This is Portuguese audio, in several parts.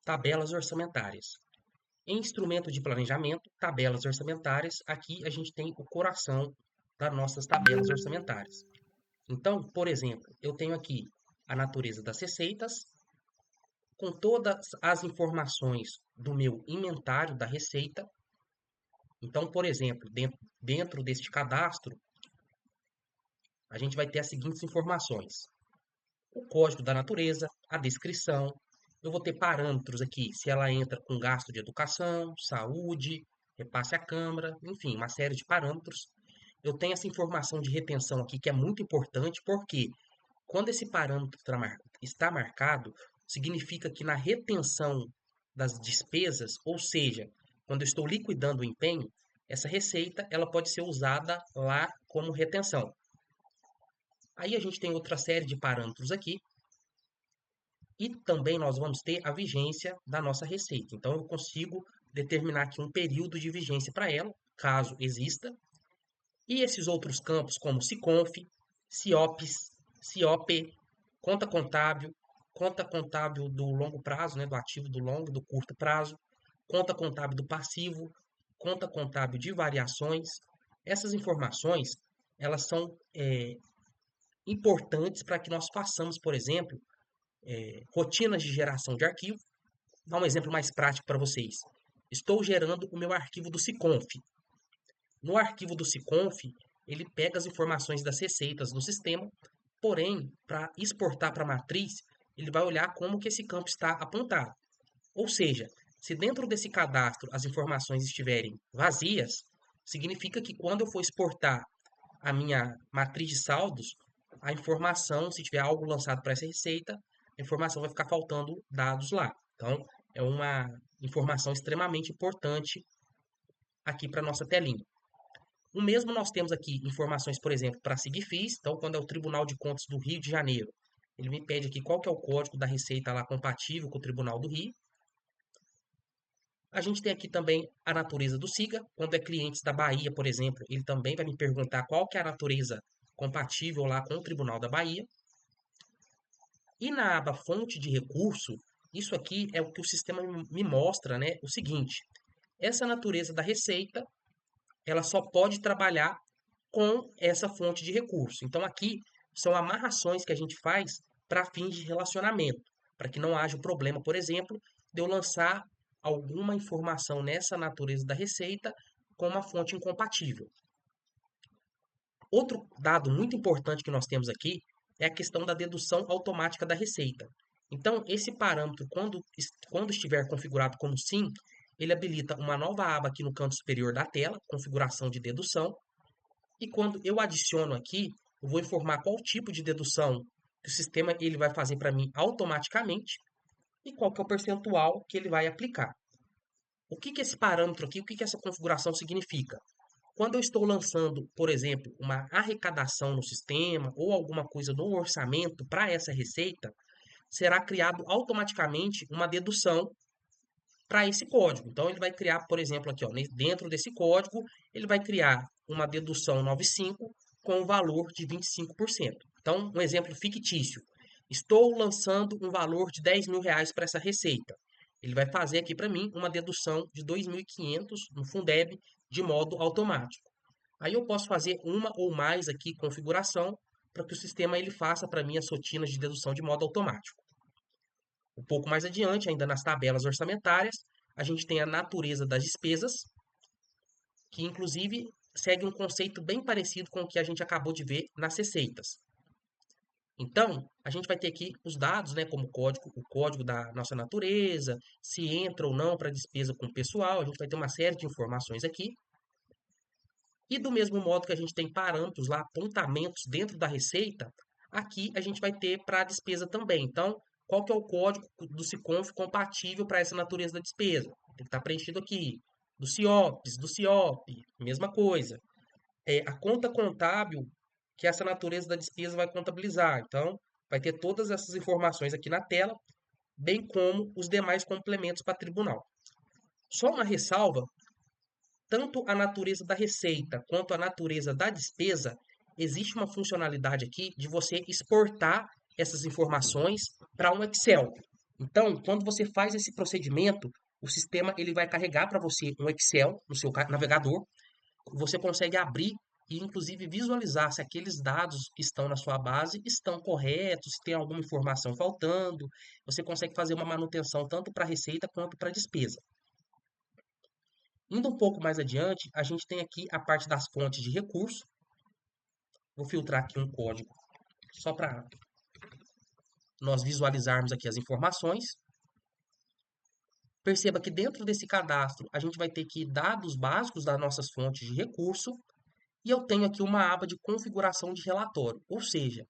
tabelas orçamentárias. Em instrumento de planejamento, tabelas orçamentárias, aqui a gente tem o coração das nossas tabelas orçamentárias. Então, por exemplo, eu tenho aqui a natureza das receitas, com todas as informações do meu inventário da receita. Então, por exemplo, dentro deste cadastro, a gente vai ter as seguintes informações: o código da natureza, a descrição. Eu vou ter parâmetros aqui, se ela entra com gasto de educação, saúde, repasse à Câmara, enfim, uma série de parâmetros. Eu tenho essa informação de retenção aqui que é muito importante, porque quando esse parâmetro está marcado, significa que na retenção das despesas, ou seja, quando eu estou liquidando o empenho, essa receita ela pode ser usada lá como retenção. Aí a gente tem outra série de parâmetros aqui, e também nós vamos ter a vigência da nossa receita. Então eu consigo determinar aqui um período de vigência para ela, caso exista. E esses outros campos, como SICONF, CIOPS, CIOP, conta contábil do longo prazo, né, do ativo do longo e do curto prazo, conta contábil do passivo, conta contábil de variações. Essas informações, elas são importantes para que nós façamos, por exemplo, rotinas de geração de arquivo. Vou dar um exemplo mais prático para vocês. Estou gerando o meu arquivo do SICONF. No arquivo do SICONF, ele pega as informações das receitas do sistema, porém, para exportar para a matriz, ele vai olhar como que esse campo está apontado. Ou seja, se dentro desse cadastro as informações estiverem vazias, significa que quando eu for exportar a minha matriz de saldos, a informação, se tiver algo lançado para essa receita, a informação vai ficar faltando dados lá. Então, é uma informação extremamente importante aqui para a nossa telinha. O mesmo nós temos aqui informações, por exemplo, para SIGFIS. Então, quando é o Tribunal de Contas do Rio de Janeiro, ele me pede aqui qual que é o código da receita lá compatível com o Tribunal do Rio. A gente tem aqui também a natureza do SIGA. Quando é clientes da Bahia, por exemplo, ele também vai me perguntar qual que é a natureza compatível lá com o Tribunal da Bahia. E na aba fonte de recurso, isso aqui é o que o sistema me mostra, né? O seguinte: essa natureza da receita, ela só pode trabalhar com essa fonte de recurso. Então aqui são amarrações que a gente faz para fins de relacionamento, para que não haja o problema, por exemplo, de eu lançar alguma informação nessa natureza da receita com uma fonte incompatível. Outro dado muito importante que nós temos aqui é a questão da dedução automática da receita. Então, esse parâmetro, quando estiver configurado como sim, ele habilita uma nova aba aqui no canto superior da tela, configuração de dedução. E quando eu adiciono aqui, eu vou informar qual tipo de dedução que o sistema ele vai fazer para mim automaticamente e qual que é o percentual que ele vai aplicar. O que que esse parâmetro aqui, o que que essa configuração significa? Quando eu estou lançando, por exemplo, uma arrecadação no sistema ou alguma coisa no orçamento para essa receita, será criado automaticamente uma dedução para esse código. Então, ele vai criar, por exemplo, aqui, ó, dentro desse código, ele vai criar uma dedução 95 com o valor de 25%. Então, um exemplo fictício. Estou lançando um valor de R$ 10.000 para essa receita. Ele vai fazer aqui para mim uma dedução de 2.500 no Fundeb de modo automático. Aí eu posso fazer uma ou mais aqui configuração para que o sistema ele faça para mim as rotinas de dedução de modo automático. Um pouco mais adiante, ainda nas tabelas orçamentárias, a gente tem a natureza das despesas, que inclusive segue um conceito bem parecido com o que a gente acabou de ver nas receitas. Então, a gente vai ter aqui os dados, né, como o código da nossa natureza, se entra ou não para despesa com o pessoal, a gente vai ter uma série de informações aqui. E do mesmo modo que a gente tem parâmetros lá, apontamentos dentro da receita, aqui a gente vai ter para a despesa também. Então, qual que é o código do SICONF compatível para essa natureza da despesa? Tem que estar preenchido aqui. Do CIOPS, do CIOP, mesma coisa. A conta contábil que essa natureza da despesa vai contabilizar. Então, vai ter todas essas informações aqui na tela, bem como os demais complementos para tribunal. Só uma ressalva: tanto a natureza da receita quanto a natureza da despesa, existe uma funcionalidade aqui de você exportar essas informações para um Excel. Então, quando você faz esse procedimento, o sistema ele vai carregar para você um Excel no seu navegador. Você consegue abrir e, inclusive, visualizar se aqueles dados que estão na sua base estão corretos, se tem alguma informação faltando. Você consegue fazer uma manutenção tanto para receita quanto para despesa. Indo um pouco mais adiante, a gente tem aqui a parte das fontes de recurso. Vou filtrar aqui um código só para nós visualizarmos aqui as informações. Perceba que dentro desse cadastro a gente vai ter aqui dados básicos das nossas fontes de recurso e eu tenho aqui uma aba de configuração de relatório. Ou seja,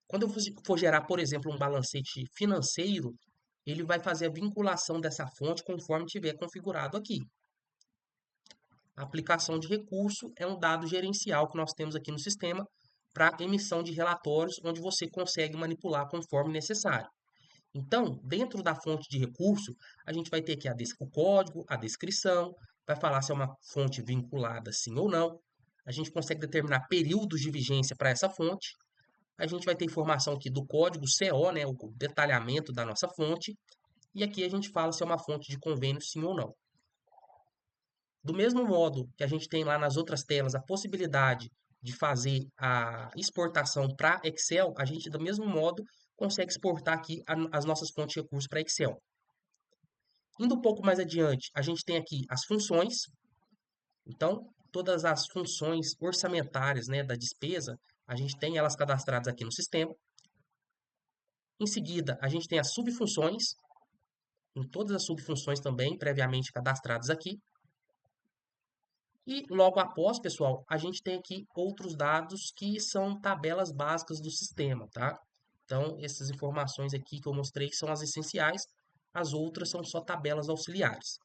quando eu for gerar, por exemplo, um balancete financeiro, ele vai fazer a vinculação dessa fonte conforme tiver configurado aqui. A aplicação de recurso é um dado gerencial que nós temos aqui no sistema para emissão de relatórios, onde você consegue manipular conforme necessário. Então, dentro da fonte de recurso, a gente vai ter aqui o código, a descrição, vai falar se é uma fonte vinculada sim ou não. A gente consegue determinar períodos de vigência para essa fonte. A gente vai ter informação aqui do código CO, né, o detalhamento da nossa fonte. E aqui a gente fala se é uma fonte de convênio sim ou não. Do mesmo modo que a gente tem lá nas outras telas a possibilidade de fazer a exportação para Excel, a gente, do mesmo modo, consegue exportar aqui as nossas fontes de recursos para Excel. Indo um pouco mais adiante, a gente tem aqui as funções. Então, todas as funções orçamentárias, né, da despesa, a gente tem elas cadastradas aqui no sistema. Em seguida, a gente tem as subfunções, em todas as subfunções também previamente cadastradas aqui. E logo após, pessoal, a gente tem aqui outros dados que são tabelas básicas do sistema, tá? Então, essas informações aqui que eu mostrei são as essenciais, as outras são só tabelas auxiliares.